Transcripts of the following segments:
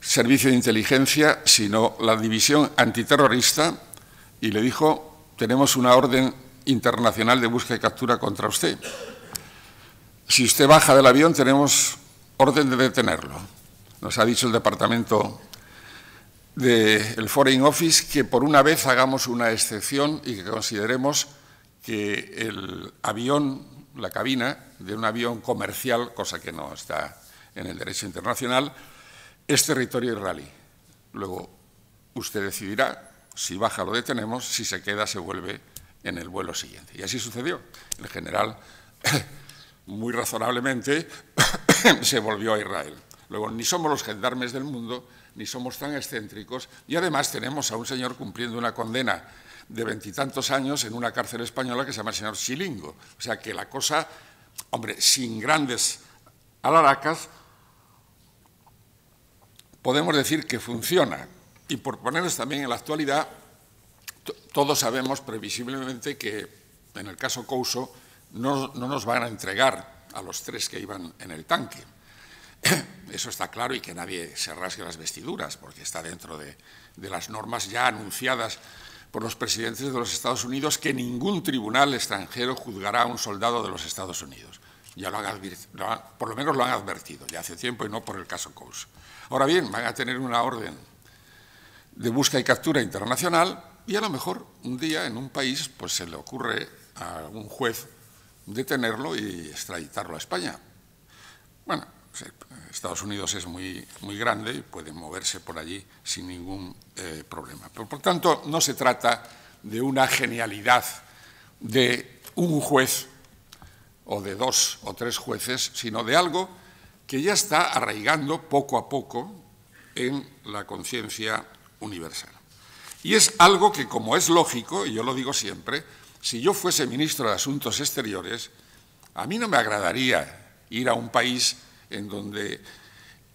servicio de inteligencia, sino la división antiterrorista, y le dijo: tenemos una orden internacional de búsqueda y captura contra usted. Si usted baja del avión, tenemos orden de detenerlo. Nos ha dicho el departamento del Foreign Office que por una vez hagamos una excepción y que consideremos que el avión, la cabina de un avión comercial, cosa que no está en el derecho internacional, es territorio israelí. Luego usted decidirá si baja lo detenemos, si se queda se vuelve en el vuelo siguiente. Y así sucedió. El general, muy razonablemente, se volvió a Israel. Luego, ni somos los gendarmes del mundo, ni somos tan excéntricos, y además tenemos a un señor cumpliendo una condena de 20 y tantos años en una cárcel española que se llama el señor Chilingo. O sea que la cosa, hombre, sin grandes alaracas, podemos decir que funciona. Y por ponernos también en la actualidad, todos sabemos previsiblemente que en el caso Couso no nos van a entregar a los 3 que iban en el tanque. Eso está claro, y que nadie se rasgue las vestiduras, porque está dentro de las normas ya anunciadas por los presidentes de los Estados Unidos, que ningún tribunal extranjero juzgará a un soldado de los Estados Unidos. Ya por lo menos lo han advertido ya hace tiempo, y no por el caso Couso. Ahora bien, van a tener una orden de búsqueda y captura internacional, y a lo mejor un día en un país pues se le ocurre a un juez detenerlo y extraditarlo a España. Bueno, Estados Unidos es muy grande y puede moverse por allí sin ningún problema. Pero, por tanto, no se trata de una genialidad de un juez o de 2 o 3 jueces, sino de algo que ya está arraigando poco a poco en la conciencia universal. Y es algo que, como es lógico, y yo lo digo siempre, si yo fuese ministro de Asuntos Exteriores, a mí no me agradaría ir a un país en donde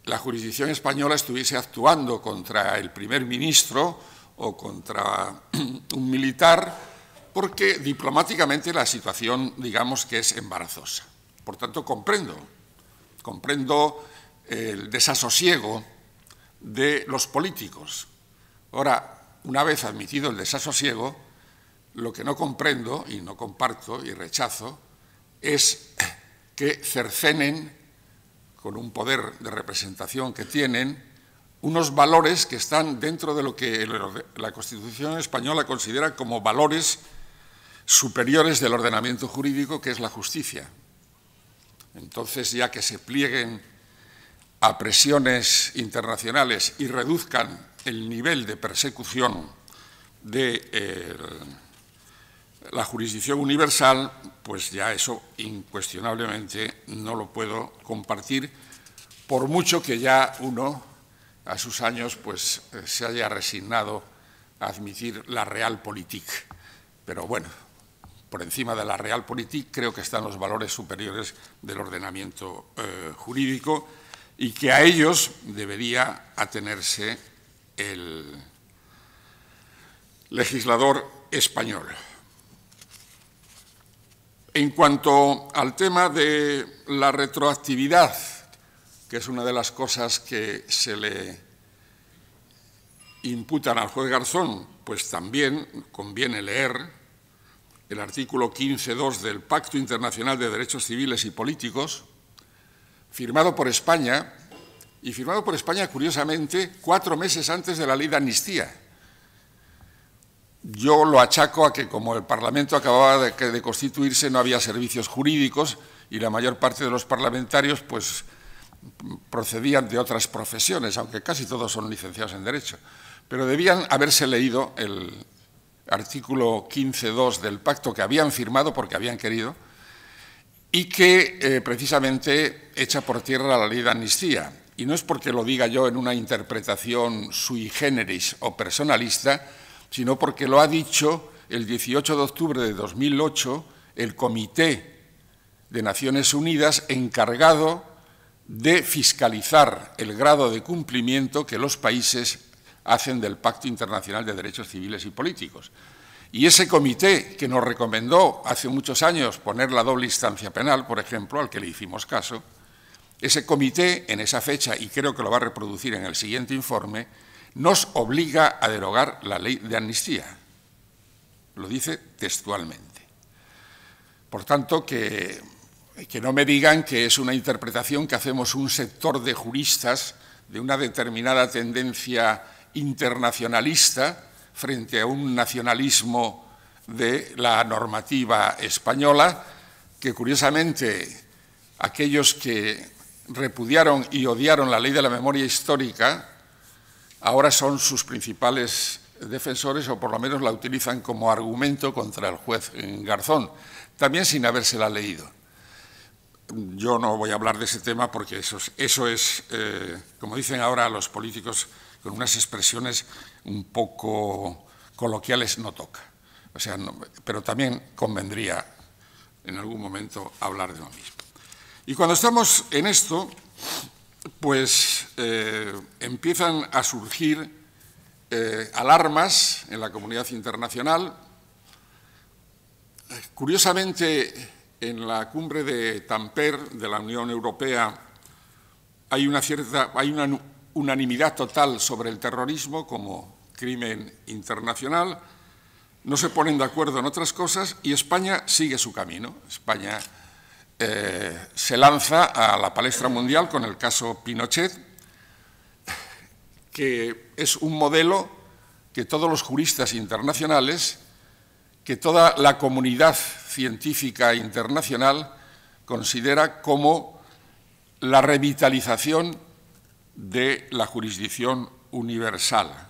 la jurisdicción española estuviese actuando contra el primer ministro o contra un militar, porque diplomáticamente la situación, digamos, que es embarazosa. Por tanto, comprendo el desasosiego de los políticos. Ahora, una vez admitido el desasosiego, lo que no comprendo y no comparto y rechazo es que cercenen, con un poder de representación que tienen, unos valores que están dentro de lo que la Constitución española considera como valores superiores del ordenamiento jurídico, que es la justicia. Entonces, ya que se plieguen a presiones internacionales y reduzcan el nivel de persecución de la jurisdicción universal, pues ya eso incuestionablemente no lo puedo compartir, por mucho que ya uno a sus años pues se haya resignado a admitir la realpolitik. Pero bueno, por encima de la realpolitik creo que están los valores superiores del ordenamiento jurídico, y que a ellos debería atenerse el legislador español. En cuanto al tema de la retroactividad, que es una de las cosas que se le imputan al juez Garzón, pues también conviene leer el artículo 15.2 del Pacto Internacional de Derechos Civiles y Políticos, firmado por España, y firmado por España, curiosamente, 4 meses antes de la ley de amnistía. Yo lo achaco a que, como el Parlamento acababa de constituirse, no había servicios jurídicos y la mayor parte de los parlamentarios pues, procedían de otras profesiones, aunque casi todos son licenciados en Derecho. Pero debían haberse leído el artículo 15.2 del pacto que habían firmado porque habían querido, y que precisamente echa por tierra la ley de amnistía. Y no es porque lo diga yo en una interpretación sui generis o personalista, sino porque lo ha dicho el 18 de octubre de 2008 el Comité de Naciones Unidas encargado de fiscalizar el grado de cumplimiento que los países hacen del Pacto Internacional de Derechos Civiles y Políticos. Y ese comité que nos recomendó hace muchos años poner la doble instancia penal, por ejemplo, al que le hicimos caso, Ese comité, en esa fecha, y creo que lo va a reproducir en el siguiente informe, nos obliga a derogar la ley de amnistía. Lo dice textualmente. Por tanto, que no me digan que es una interpretación que hacemos un sector de juristas de una determinada tendencia internacionalista frente a un nacionalismo de la normativa española, que curiosamente aquellos que repudiaron y odiaron la ley de la memoria histórica ahora son sus principales defensores, o por lo menos la utilizan como argumento contra el juez Garzón, también sin habérsela leído. Yo no voy a hablar de ese tema porque eso es como dicen ahora los políticos, con unas expresiones un poco coloquiales, no toca. O sea, no, pero también convendría en algún momento hablar de lo mismo. Y cuando estamos en esto, pues empiezan a surgir alarmas en la comunidad internacional. Curiosamente, en la cumbre de Tampere de la Unión Europea hay una unanimidad total sobre el terrorismo como crimen internacional. No se ponen de acuerdo en otras cosas y España sigue su camino. España se lanza a la palestra mundial con el caso Pinochet, que es un modelo que todos los juristas internacionales, que toda la comunidad científica internacional considera como la revitalización de la jurisdicción universal.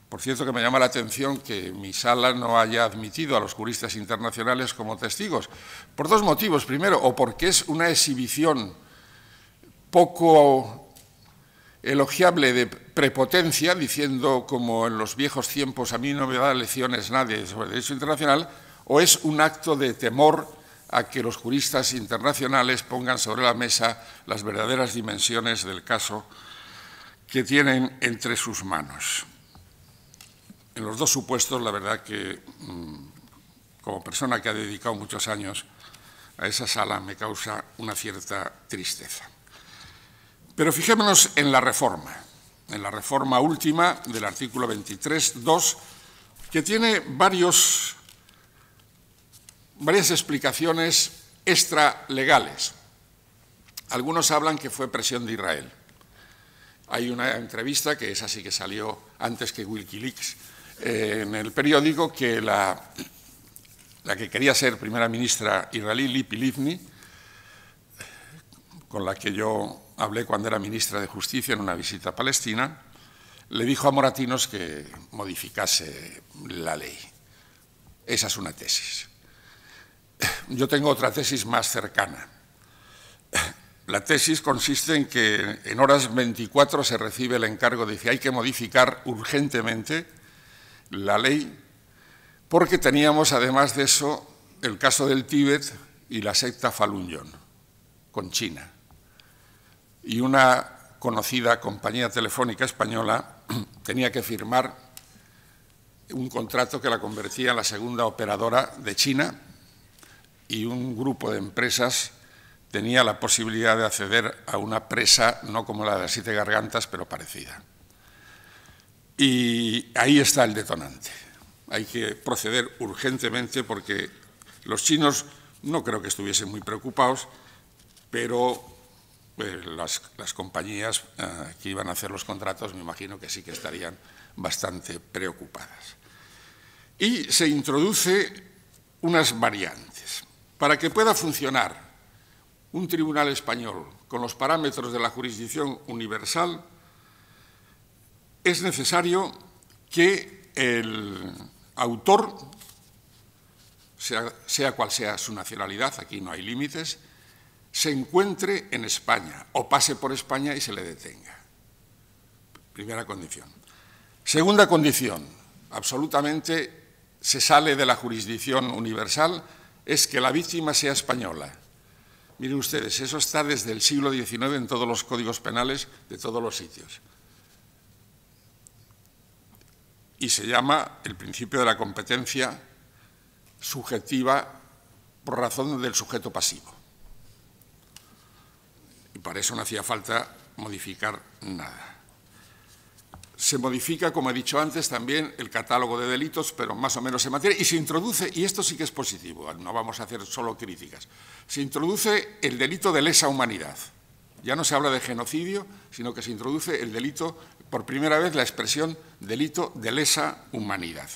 Por cierto, que me llama la atención que mi sala no haya admitido a los juristas internacionales como testigos, por dos motivos. Primero, o porque es una exhibición poco elogiable de prepotencia, diciendo como en los viejos tiempos a mí no me da lecciones nadie sobre derecho internacional, o es un acto de temor a que los juristas internacionales pongan sobre la mesa las verdaderas dimensiones del caso que tienen entre sus manos. En los dos supuestos, la verdad que como persona que ha dedicado muchos años a esa sala me causa una cierta tristeza. Pero fijémonos en la reforma última del artículo 23.2, que tiene varias explicaciones extralegales. Algunos hablan que fue presión de Israel. Hay una entrevista, que es así que salió antes que Wikileaks, en el periódico, que la que quería ser primera ministra israelí, Tzipi Livni, con la que yo hablé cuando era ministra de Justicia en una visita a Palestina, le dijo a Moratinos que modificase la ley. Esa es una tesis. Yo tengo otra tesis más cercana. La tesis consiste en que en horas 24 se recibe el encargo de que hay que modificar urgentemente la ley, porque teníamos, además de eso, el caso del Tíbet y la secta Falun Gong, con China. Y una conocida compañía telefónica española tenía que firmar un contrato que la convertía en la segunda operadora de China, y un grupo de empresas tenía la posibilidad de acceder a una presa, no como la de las 7 gargantas, pero parecida. Y ahí está el detonante. Hay que proceder urgentemente porque los chinos no creo que estuviesen muy preocupados, pero las compañías que iban a hacer los contratos me imagino que sí que estarían bastante preocupadas. Y se introduce unas variantes. Para que pueda funcionar un tribunal español con los parámetros de la jurisdicción universal, es necesario que el autor, sea cual sea su nacionalidad, aquí no hay límites, se encuentre en España o pase por España y se le detenga. Primera condición. Segunda condición, absolutamente se sale de la jurisdicción universal, es que la víctima sea española. Miren ustedes, eso está desde el siglo XIX en todos los códigos penales de todos los sitios. Y se llama el principio de la competencia subjetiva por razón del sujeto pasivo. para eso no hacía falta modificar nada. Se modifica, como he dicho antes, también el catálogo de delitos, pero más o menos se mantiene, y se introduce, y esto sí que es positivo, no vamos a hacer solo críticas, se introduce el delito de lesa humanidad. Ya no se habla de genocidio, sino que se introduce el delito, por primera vez, la expresión delito de lesa humanidad.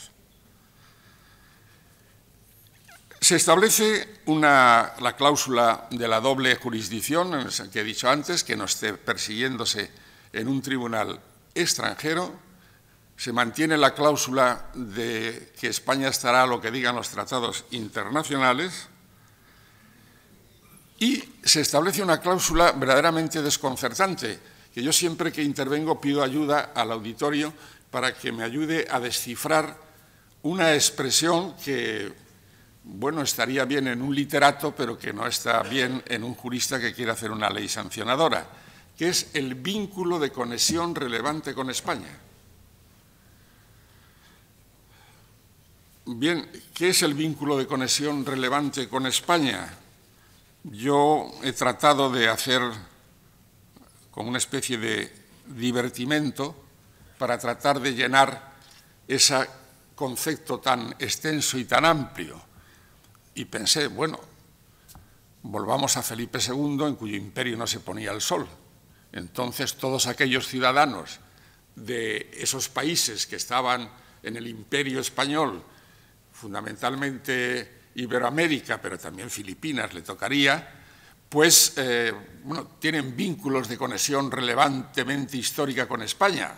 Se establece la cláusula de la doble jurisdicción, que he dicho antes, que no esté persiguiéndose en un tribunal extranjero. Se mantiene la cláusula de que España estará a lo que digan los tratados internacionales y se establece una cláusula verdaderamente desconcertante, que yo siempre que intervengo pido ayuda al auditorio para que me ayude a descifrar una expresión que, bueno, estaría bien en un literato, pero que no está bien en un jurista que quiere hacer una ley sancionadora, que es el vínculo de conexión relevante con España. Bien, ¿qué es el vínculo de conexión relevante con España? Yo he tratado de hacer como una especie de divertimento para tratar de llenar ese concepto tan extenso y tan amplio. Y pensé, bueno, volvamos a Felipe II, en cuyo imperio no se ponía el sol. Entonces, todos aquellos ciudadanos de esos países que estaban en el imperio español, fundamentalmente Iberoamérica, pero también Filipinas le tocaría, pues, bueno, tienen vínculos de conexión relevantemente histórica con España.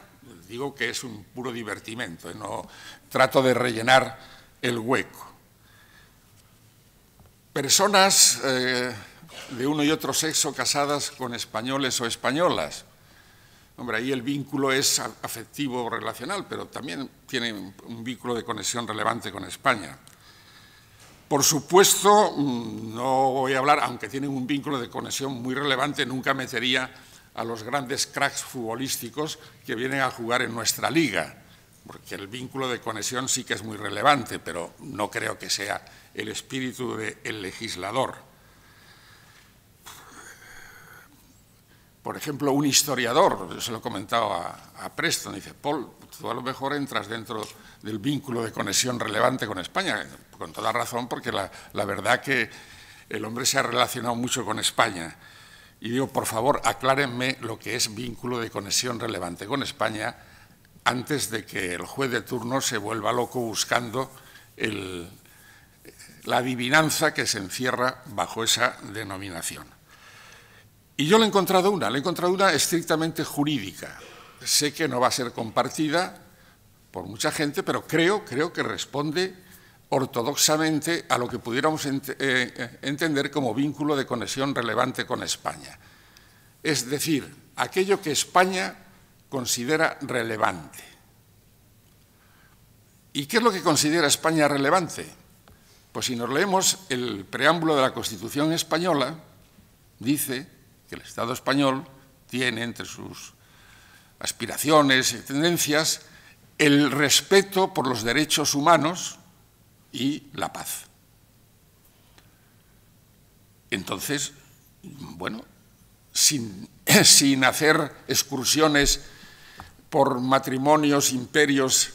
Digo que es un puro divertimento, no trato de rellenar el hueco. Personas de uno y otro sexo casadas con españoles o españolas. Hombre, ahí el vínculo es afectivo o relacional, pero también tiene un vínculo de conexión relevante con España. Por supuesto, no voy a hablar, aunque tienen un vínculo de conexión muy relevante, nunca metería a los grandes cracks futbolísticos que vienen a jugar en nuestra liga, porque el vínculo de conexión sí que es muy relevante, pero no creo que sea el espíritu del legislador. Por ejemplo, un historiador, yo se lo he comentado a Preston, dice, Paul, tú a lo mejor entras dentro del vínculo de conexión relevante con España, con toda razón, porque la verdad que el hombre se ha relacionado mucho con España. Y digo, por favor, aclárenme lo que es vínculo de conexión relevante con España antes de que el juez de turno se vuelva loco buscando la adivinanza que se encierra bajo esa denominación. Y yo le he encontrado una estrictamente jurídica. Sé que no va a ser compartida por mucha gente, pero creo que responde ortodoxamente a lo que pudiéramos entender como vínculo de conexión relevante con España. Es decir, aquello que España considera relevante. ¿Y qué es lo que considera España relevante? Pues si nos leemos el preámbulo de la Constitución española, dice que el Estado español tiene entre sus aspiraciones y tendencias el respeto por los derechos humanos y la paz. Entonces, bueno, sin hacer excursiones por matrimonios, imperios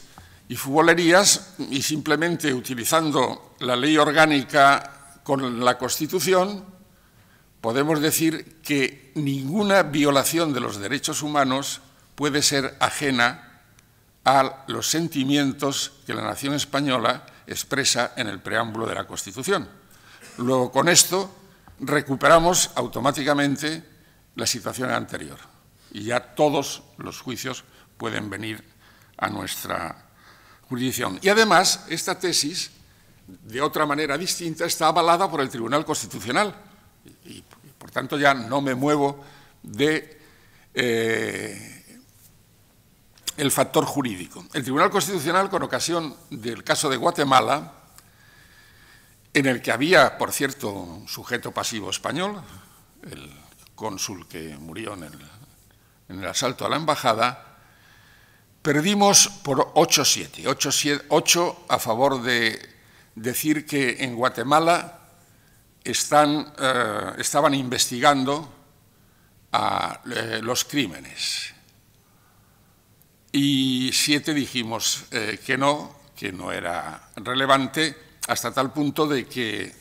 y futbolerías, y simplemente utilizando la ley orgánica con la Constitución, podemos decir que ninguna violación de los derechos humanos puede ser ajena a los sentimientos que la nación española expresa en el preámbulo de la Constitución. Luego, con esto, recuperamos automáticamente la situación anterior y ya todos los juicios pueden venir a nuestra jurisdicción. Y además, esta tesis, de otra manera distinta, está avalada por el Tribunal Constitucional y por tanto ya no me muevo de el factor jurídico. El Tribunal Constitucional, con ocasión del caso de Guatemala, en el que había, por cierto, un sujeto pasivo español, el cónsul que murió en el asalto a la embajada, perdimos por 8-7. 8 a favor de decir que en Guatemala estaban investigando a los crímenes. Y 7 dijimos que no era relevante, hasta tal punto de que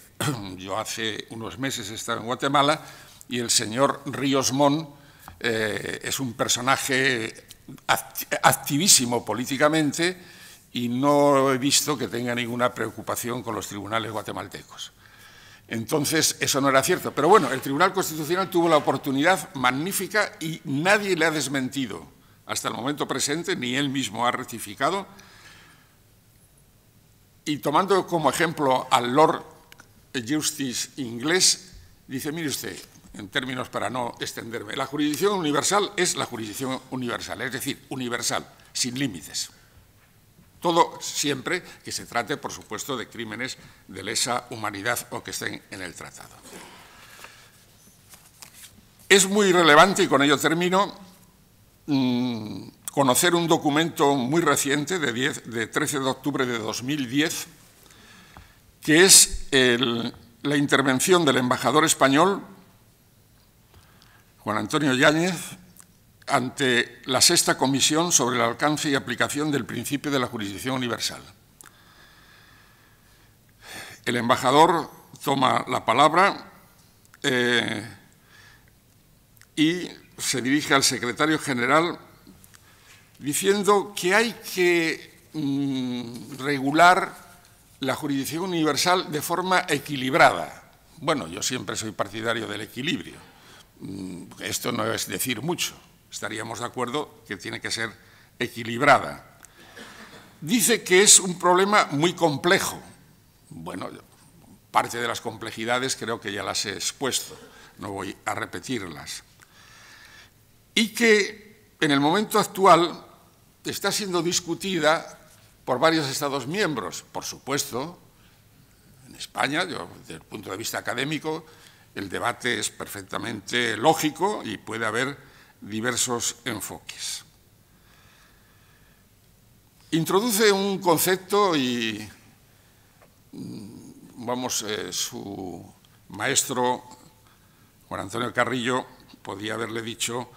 yo hace unos meses estaba en Guatemala y el señor Ríos Montt es un personaje activísimo políticamente y no he visto que tenga ninguna preocupación con los tribunales guatemaltecos. Entonces, eso no era cierto. Pero bueno, el Tribunal Constitucional tuvo la oportunidad magnífica y nadie le ha desmentido hasta el momento presente, ni él mismo ha rectificado. Y tomando como ejemplo al Lord Justice inglés, dice, mire usted, en términos para no extenderme, la jurisdicción universal es la jurisdicción universal, es decir, universal, sin límites. Todo siempre que se trate, por supuesto, de crímenes de lesa humanidad o que estén en el tratado. Es muy relevante, y con ello termino, conocer un documento muy reciente, de 13 de octubre de 2010, que es la intervención del embajador español, Juan Antonio Yáñez, ante la Sexta Comisión sobre el alcance y aplicación del principio de la jurisdicción universal. El embajador toma la palabra y se dirige al secretario general diciendo que hay que regular la jurisdicción universal de forma equilibrada. Bueno, yo siempre soy partidario del equilibrio. Esto no es decir mucho. Estaríamos de acuerdo que tiene que ser equilibrada. Dice que es un problema muy complejo. Bueno, parte de las complejidades creo que ya las he expuesto, no voy a repetirlas. Y que en el momento actual está siendo discutida por varios Estados miembros. Por supuesto, en España, desde el punto de vista académico, el debate es perfectamente lógico y puede haber diversos enfoques. Introduce un concepto y, su maestro, Juan Antonio Carrillo, podía haberle dicho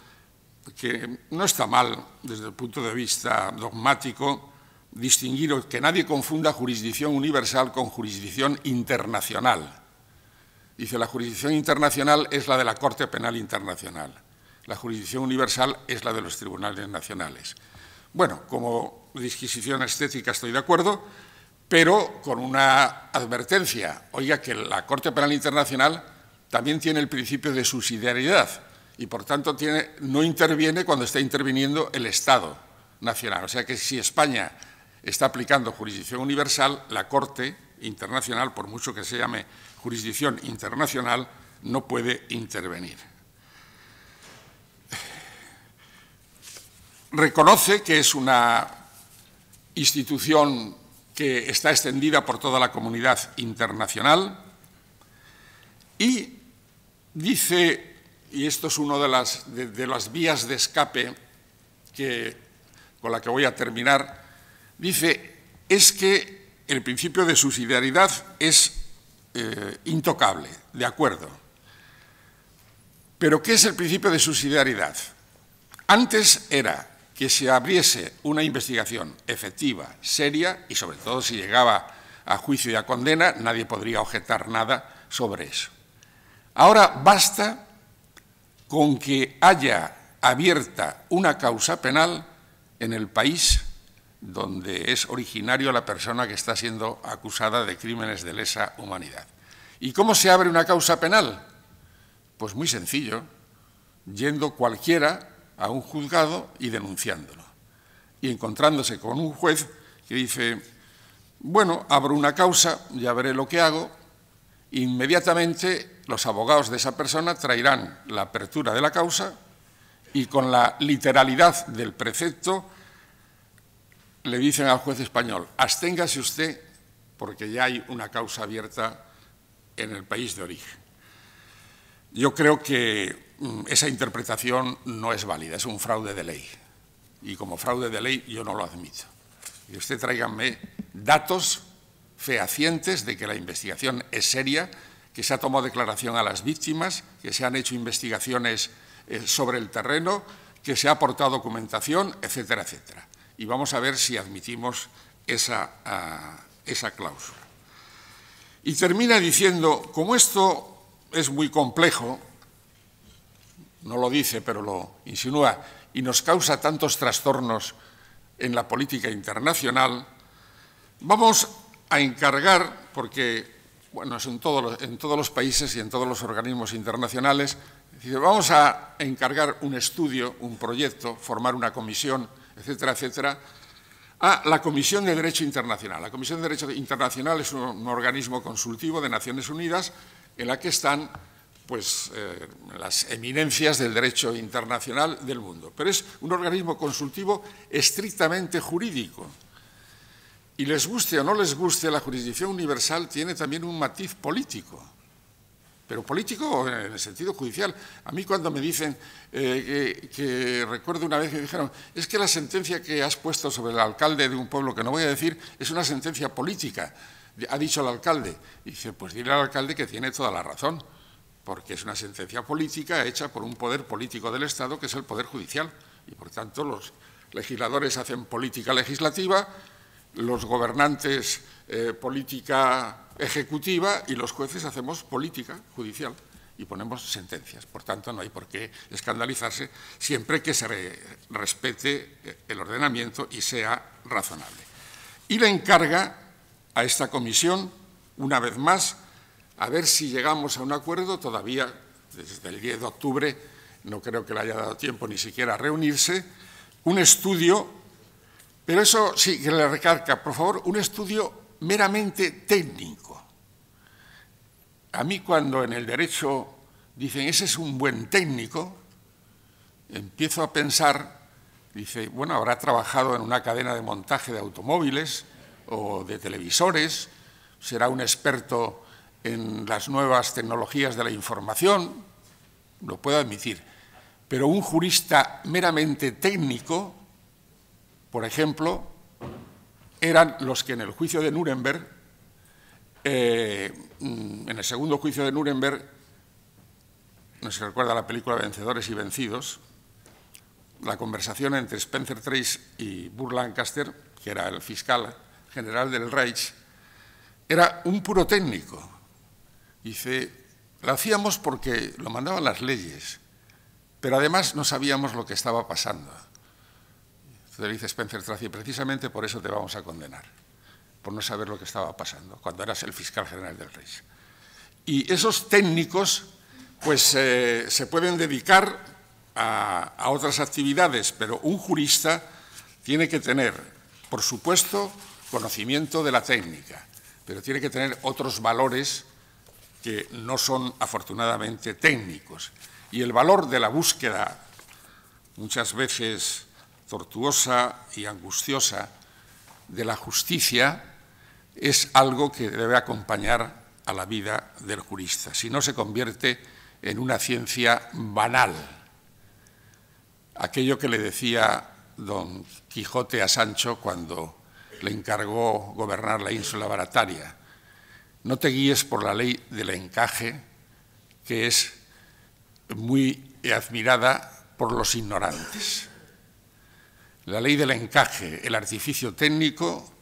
que no está mal, desde el punto de vista dogmático, distinguir que nadie confunda jurisdicción universal con jurisdicción internacional. Dice, la jurisdicción internacional es la de la Corte Penal Internacional. La jurisdicción universal es la de los tribunales nacionales. Bueno, como disquisición estética estoy de acuerdo, pero con una advertencia. Oiga, que la Corte Penal Internacional también tiene el principio de subsidiariedad y, por tanto, no interviene cuando está interviniendo el Estado nacional. O sea que si España está aplicando jurisdicción universal, la Corte Internacional, por mucho que se llame jurisdicción internacional, no puede intervenir. Reconoce que es una institución que está extendida por toda la comunidad internacional y dice, y esto es una de las vías de escape con la que voy a terminar, dice, es que el principio de subsidiariedad es intocable, de acuerdo. ¿Pero qué es el principio de subsidiariedad? Antes era que se abriese una investigación efectiva, seria, y sobre todo si llegaba a juicio y a condena, nadie podría objetar nada sobre eso. Ahora basta con que haya abierta una causa penal en el país donde es originario la persona que está siendo acusada de crímenes de lesa humanidad. ¿Y cómo se abre una causa penal? Pues muy sencillo, yendo cualquiera a un juzgado y denunciándolo. Y encontrándose con un juez que dice, bueno, abro una causa, ya veré lo que hago, inmediatamente los abogados de esa persona traerán la apertura de la causa y con la literalidad del precepto le dicen al juez español, absténgase usted porque ya hay una causa abierta en el país de origen. Yo creo que esa interpretación no es válida, es un fraude de ley. Y como fraude de ley yo no lo admito. Y usted tráiganme datos fehacientes de que la investigación es seria, que se ha tomado declaración a las víctimas, que se han hecho investigaciones sobre el terreno, que se ha aportado documentación, etcétera, etcétera. Y vamos a ver si admitimos esa cláusula. Y termina diciendo, como esto es muy complejo, no lo dice, pero lo insinúa, y nos causa tantos trastornos en la política internacional, vamos a encargar, porque bueno, es en todos los países y en todos los organismos internacionales, vamos a encargar un estudio, un proyecto, formar una comisión, etcétera, etcétera, a la Comisión de Derecho Internacional. La Comisión de Derecho Internacional es un organismo consultivo de Naciones Unidas en la que están pues, las eminencias del derecho internacional del mundo. Pero es un organismo consultivo estrictamente jurídico. Y les guste o no les guste, la jurisdicción universal tiene también un matiz político, pero político en el sentido judicial. A mí cuando me dicen, que recuerdo una vez que dijeron, es que la sentencia que has puesto sobre el alcalde de un pueblo, que no voy a decir, es una sentencia política, ha dicho el alcalde. Y dice, pues dile al alcalde que tiene toda la razón, porque es una sentencia política hecha por un poder político del Estado, que es el Poder Judicial. Y por tanto los legisladores hacen política legislativa, los gobernantes política ejecutiva y los jueces hacemos política judicial y ponemos sentencias. Por tanto, no hay por qué escandalizarse siempre que se respete el ordenamiento y sea razonable. Y le encarga a esta comisión, una vez más, a ver si llegamos a un acuerdo. Todavía, desde el 10 de octubre, no creo que le haya dado tiempo ni siquiera a reunirse, un estudio. Pero eso sí que le recarga, por favor, un estudio meramente técnico. A mí cuando en el derecho dicen, ese es un buen técnico, empiezo a pensar, dice, bueno, habrá trabajado en una cadena de montaje de automóviles o de televisores, será un experto en las nuevas tecnologías de la información, lo puedo admitir, pero un jurista meramente técnico, por ejemplo, eran los que en el juicio de Nuremberg, en el segundo juicio de Nuremberg, no se recuerda la película Vencedores y Vencidos, la conversación entre Spencer Tracy y Burr Lancaster, que era el fiscal general del Reich, era un puro técnico. Dice, lo hacíamos porque lo mandaban las leyes, pero además no sabíamos lo que estaba pasando. Entonces dice Spencer Tracy, precisamente por eso te vamos a condenar, por no saber lo que estaba pasando, cuando eras el fiscal general del Reich. Y esos técnicos, pues, se pueden dedicar a otras actividades, pero un jurista tiene que tener, por supuesto, conocimiento de la técnica, pero tiene que tener otros valores que no son, afortunadamente, técnicos. Y el valor de la búsqueda, muchas veces tortuosa y angustiosa, de la justicia, es algo que debe acompañar a la vida del jurista, si no se convierte en una ciencia banal. Aquello que le decía don Quijote a Sancho cuando le encargó gobernar la ínsula Barataria, no te guíes por la ley del encaje, que es muy admirada por los ignorantes. La ley del encaje, el artificio técnico,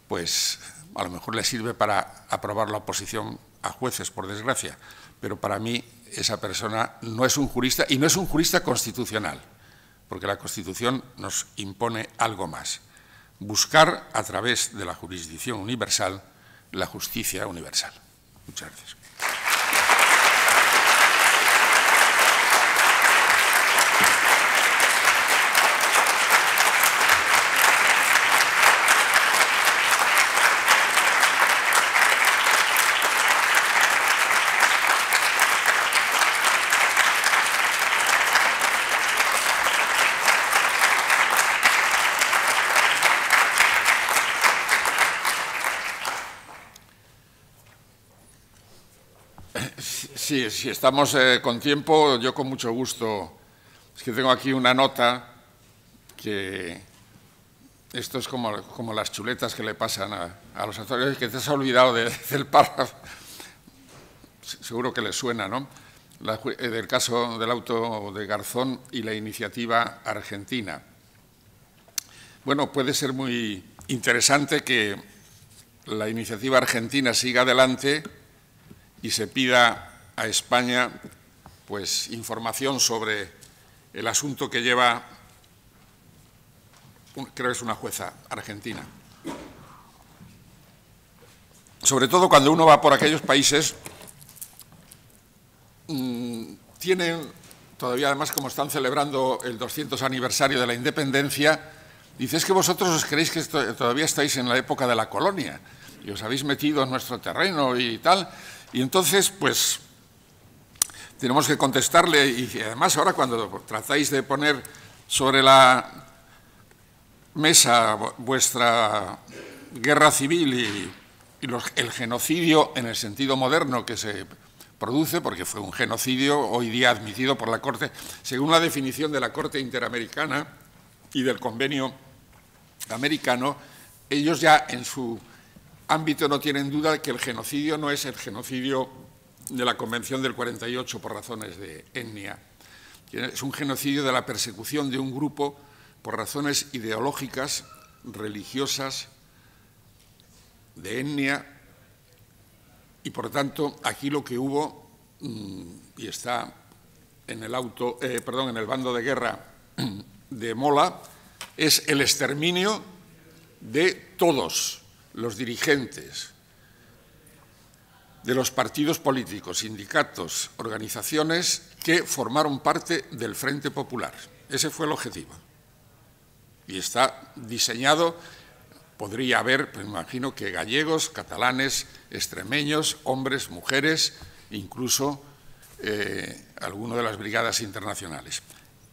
pues a lo mejor le sirve para aprobar la oposición a jueces, por desgracia, pero para mí esa persona no es un jurista y no es un jurista constitucional, porque la Constitución nos impone algo más, buscar a través de la jurisdicción universal la justicia universal. Muchas gracias. Sí, si estamos con tiempo, yo con mucho gusto. Es que tengo aquí una nota que esto es como las chuletas que le pasan a los actores, que te has olvidado del párrafo. Seguro que les suena, ¿no? del caso del auto de Garzón y la iniciativa argentina. Bueno, puede ser muy interesante que la iniciativa argentina siga adelante y se pida a España pues información sobre el asunto que lleva, creo que es una jueza argentina. Sobre todo cuando uno va por aquellos países, tienen, todavía además como están celebrando el 200 aniversario de la independencia, dice, es que vosotros os creéis que todavía estáis en la época de la colonia y os habéis metido en nuestro terreno y tal. Y entonces, pues, tenemos que contestarle, y además ahora cuando tratáis de poner sobre la mesa vuestra guerra civil y el genocidio en el sentido moderno que se produce, porque fue un genocidio hoy día admitido por la Corte, según la definición de la Corte Interamericana y del Convenio Americano, ellos ya en su ámbito no tienen duda de que el genocidio no es el genocidio de la Convención del 48 por razones de etnia. Es un genocidio de la persecución de un grupo por razones ideológicas, religiosas, de etnia, y por tanto aquí lo que hubo, y está en el en el bando de guerra de Mola, es el exterminio de todos los dirigentes de los partidos políticos, sindicatos, organizaciones que formaron parte del Frente Popular. Ese fue el objetivo. Y está diseñado, podría haber, pues me imagino que gallegos, catalanes, extremeños, hombres, mujeres, incluso alguno de las brigadas internacionales.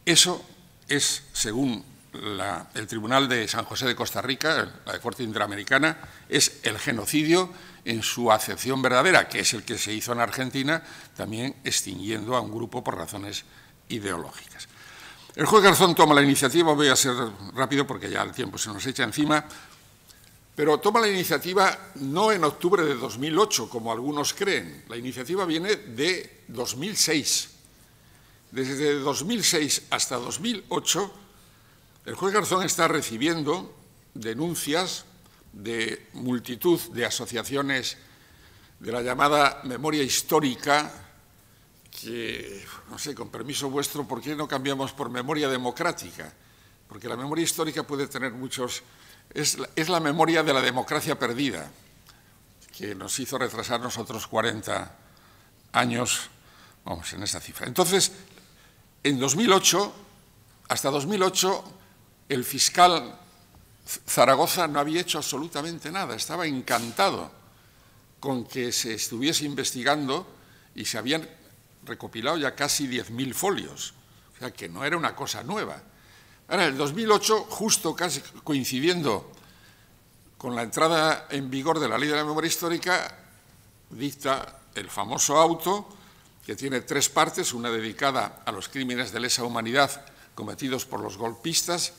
Eso es, según el Tribunal de San José de Costa Rica, la Corte Interamericana, es el genocidio en su acepción verdadera, que es el que se hizo en Argentina, también extinguiendo a un grupo por razones ideológicas. El juez Garzón toma la iniciativa, voy a ser rápido porque ya el tiempo se nos echa encima, pero toma la iniciativa no en octubre de 2008, como algunos creen. La iniciativa viene de 2006. Desde 2006 hasta 2008, el juez Garzón está recibiendo denuncias de multitud de asociaciones de la llamada memoria histórica, que, no sé, con permiso vuestro, ¿por qué no cambiamos por memoria democrática? Porque la memoria histórica puede tener muchos... Es la memoria de la democracia perdida, que nos hizo retrasarnos otros 40 años, vamos, en esa cifra. Entonces, en 2008, hasta 2008, el fiscal Zaragoza no había hecho absolutamente nada, estaba encantado con que se estuviese investigando y se habían recopilado ya casi 10.000 folios, o sea que no era una cosa nueva. Ahora, en el 2008, justo casi coincidiendo con la entrada en vigor de la Ley de la Memoria Histórica, dicta el famoso auto, que tiene 3 partes, una dedicada a los crímenes de lesa humanidad cometidos por los golpistas,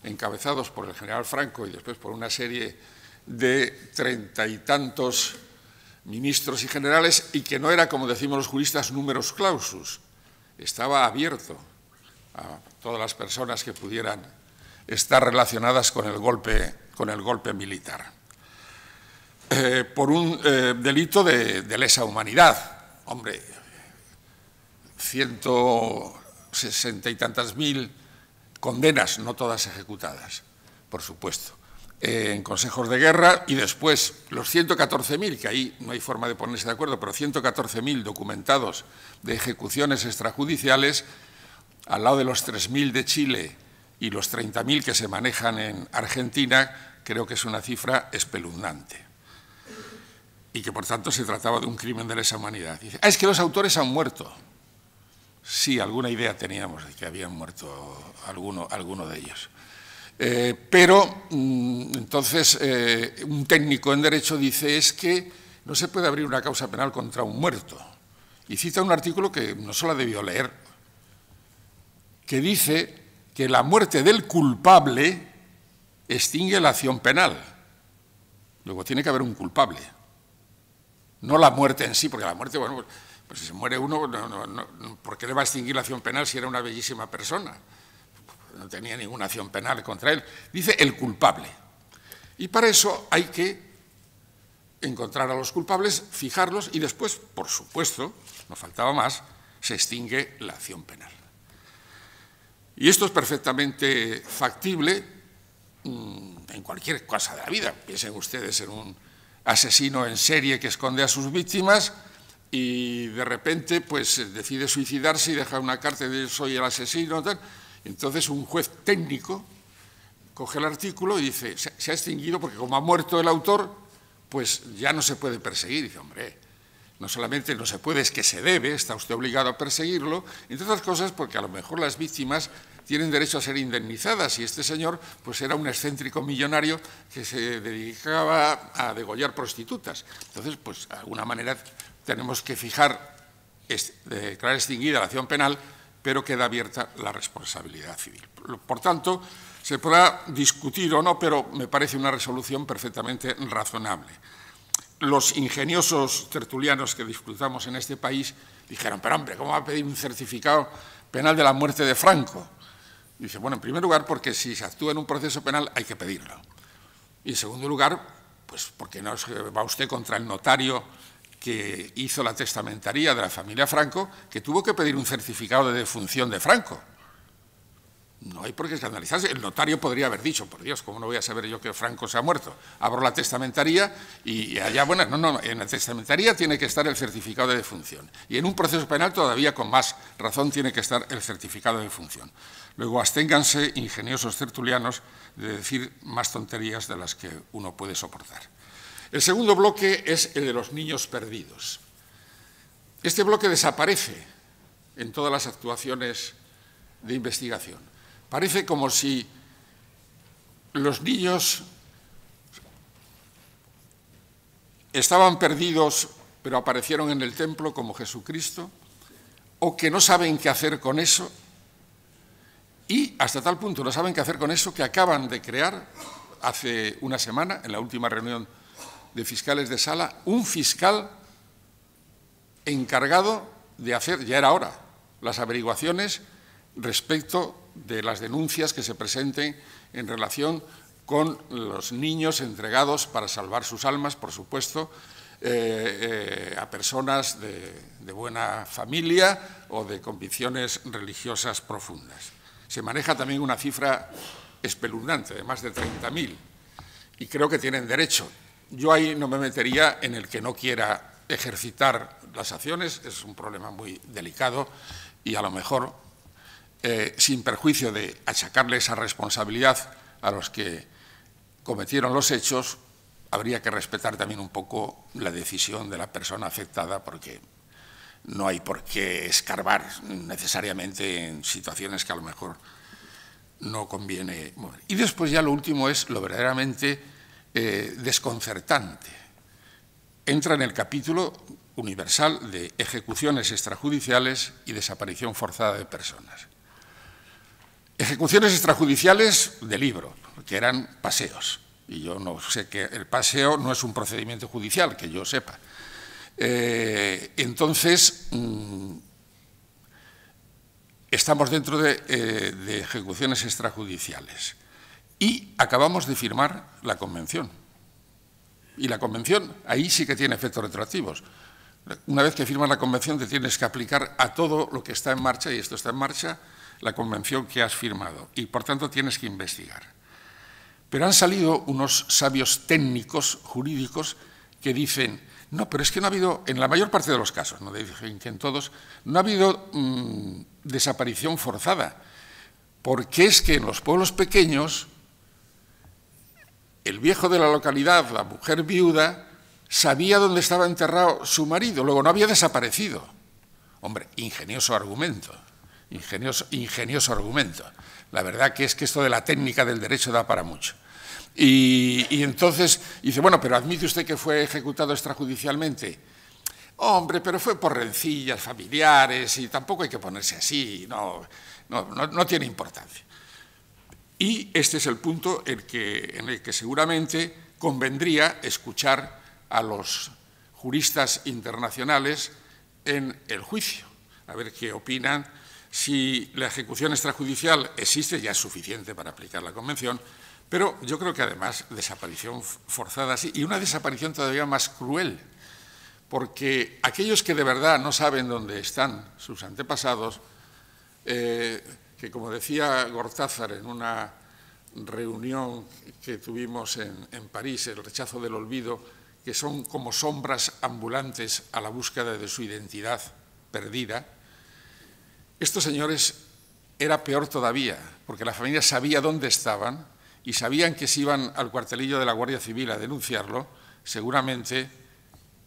encabezados por el general Franco y después por una serie de 30 y tantos ministros y generales, y que no era, como decimos los juristas, numerus clausus, estaba abierto a todas las personas que pudieran estar relacionadas con el golpe militar. Por un delito de lesa humanidad. Hombre, 160 y tantas mil condenas, no todas ejecutadas, por supuesto, en consejos de guerra, y después los 114.000, que ahí no hay forma de ponerse de acuerdo, pero 114.000 documentados de ejecuciones extrajudiciales, al lado de los 3.000 de Chile y los 30.000 que se manejan en Argentina, creo que es una cifra espeluznante. Y que, por tanto, se trataba de un crimen de lesa humanidad. Dice, es que los autores han muerto. Sí, alguna idea teníamos de que habían muerto alguno de ellos. Pero, entonces, un técnico en derecho dice es que no se puede abrir una causa penal contra un muerto. Y cita un artículo que no solo debió leer, que dice que la muerte del culpable extingue la acción penal. Luego tiene que haber un culpable, no la muerte en sí, porque la muerte, bueno, Pues si se muere uno, ¿por qué le va a extinguir la acción penal si era una bellísima persona? No tenía ninguna acción penal contra él. Dice el culpable. Y para eso hay que encontrar a los culpables, fijarlos y después, por supuesto, no faltaba más, se extingue la acción penal. Y esto es perfectamente factible en cualquier cosa de la vida. Piensen ustedes en un asesino en serie que esconde a sus víctimas y de repente pues decide suicidarse y deja una carta de soy el asesino, tal. Entonces un juez técnico coge el artículo y dice se ha extinguido porque como ha muerto el autor, pues ya no se puede perseguir. Y dice, hombre, no solamente no se puede, es que se debe, está usted obligado a perseguirlo, entre otras cosas porque a lo mejor las víctimas tienen derecho a ser indemnizadas y este señor pues era un excéntrico millonario que se dedicaba a degollar prostitutas. Entonces, pues de alguna manera tenemos que fijar, declarar extinguida la acción penal, pero queda abierta la responsabilidad civil. Por tanto, se podrá discutir o no, pero me parece una resolución perfectamente razonable. Los ingeniosos tertulianos que disfrutamos en este país dijeron, pero hombre, ¿cómo va a pedir un certificado penal de la muerte de Franco? Y dice, bueno, en primer lugar, porque si se actúa en un proceso penal hay que pedirlo. Y en segundo lugar, pues porque no va usted contra el notario que hizo la testamentaría de la familia Franco, que tuvo que pedir un certificado de defunción de Franco. No hay por qué escandalizarse. El notario podría haber dicho, por Dios, ¿cómo no voy a saber yo que Franco se ha muerto? Abro la testamentaría y allá, bueno, no, en la testamentaría tiene que estar el certificado de defunción. Y en un proceso penal todavía con más razón tiene que estar el certificado de defunción. Luego, absténganse, ingeniosos tertulianos, de decir más tonterías de las que uno puede soportar. El segundo bloque es el de los niños perdidos. Este bloque desaparece en todas las actuaciones de investigación. Parece como si los niños estaban perdidos, pero aparecieron en el templo como Jesucristo, o que no saben qué hacer con eso, y hasta tal punto no saben qué hacer con eso que acaban de crear, hace una semana, en la última reunión de fiscales de sala, un fiscal encargado de hacer, ya era hora, las averiguaciones respecto de las denuncias que se presenten en relación con los niños entregados para salvar sus almas, por supuesto, a personas de buena familia o de convicciones religiosas profundas. Se maneja también una cifra espeluznante de más de 30.000 y creo que tienen derecho. Yo ahí no me metería en el que no quiera ejercitar las acciones, es un problema muy delicado y a lo mejor, sin perjuicio de achacarle esa responsabilidad a los que cometieron los hechos, habría que respetar también un poco la decisión de la persona afectada porque no hay por qué escarbar necesariamente en situaciones que a lo mejor no conviene mover. Y después ya lo último es lo verdaderamente desconcertante. Entra en el capítulo universal de ejecuciones extrajudiciales y desaparición forzada de personas. Ejecuciones extrajudiciales de libro, que eran paseos. Y yo no sé que el paseo no es un procedimiento judicial, que yo sepa. Entonces, estamos dentro de ejecuciones extrajudiciales y acabamos de firmar la Convención. Y la Convención, ahí sí que tiene efectos retroactivos. Una vez que firmas la Convención te tienes que aplicar a todo lo que está en marcha, y esto está en marcha, la Convención que has firmado. Y, por tanto, tienes que investigar. Pero han salido unos sabios técnicos jurídicos que dicen, no, pero es que no ha habido, en la mayor parte de los casos, no dicen que en todos, no ha habido desaparición forzada, porque es que en los pueblos pequeños el viejo de la localidad, la mujer viuda, sabía dónde estaba enterrado su marido, luego no había desaparecido. Hombre, ingenioso argumento, ingenioso argumento. La verdad que es que esto de la técnica del derecho da para mucho. Y entonces dice, bueno, pero admite usted que fue ejecutado extrajudicialmente. Hombre, pero fue por rencillas familiares y tampoco hay que ponerse así, no tiene importancia. Y este es el punto en el que seguramente convendría escuchar a los juristas internacionales en el juicio, a ver qué opinan. Si la ejecución extrajudicial existe, ya es suficiente para aplicar la Convención, pero yo creo que además desaparición forzada sí, y una desaparición todavía más cruel, porque aquellos que de verdad no saben dónde están sus antepasados, que como decía Gortázar en una reunión que tuvimos en París, el rechazo del olvido, que son como sombras ambulantes a la búsqueda de su identidad perdida, estos señores era peor todavía, porque la familia sabía dónde estaban y sabían que si iban al cuartelillo de la Guardia Civil a denunciarlo, seguramente,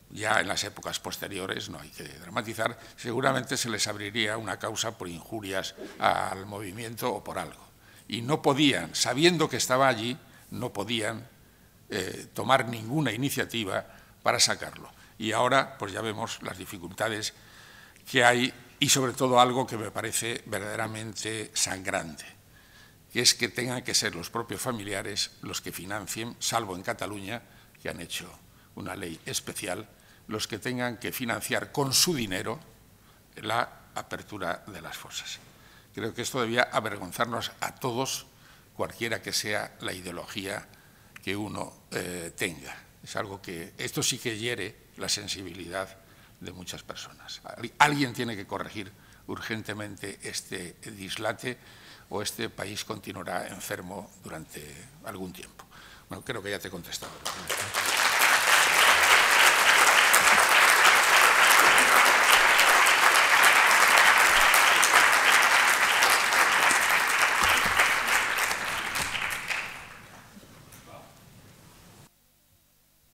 ya en las épocas posteriores, no hay que dramatizar, seguramente se les abriría una causa por injurias al movimiento o por algo. Y no podían, sabiendo que estaba allí, no podían tomar ninguna iniciativa para sacarlo. Y ahora, pues ya vemos las dificultades que hay y sobre todo algo que me parece verdaderamente sangrante, que es que tengan que ser los propios familiares los que financien, salvo en Cataluña, que han hecho una ley especial, los que tengan que financiar con su dinero la apertura de las fosas. Creo que esto debía avergonzarnos a todos, cualquiera que sea la ideología que uno tenga. Es algo que, esto sí que hiere la sensibilidad de muchas personas. Alguien tiene que corregir urgentemente este dislate o este país continuará enfermo durante algún tiempo. Bueno, creo que ya te he contestado.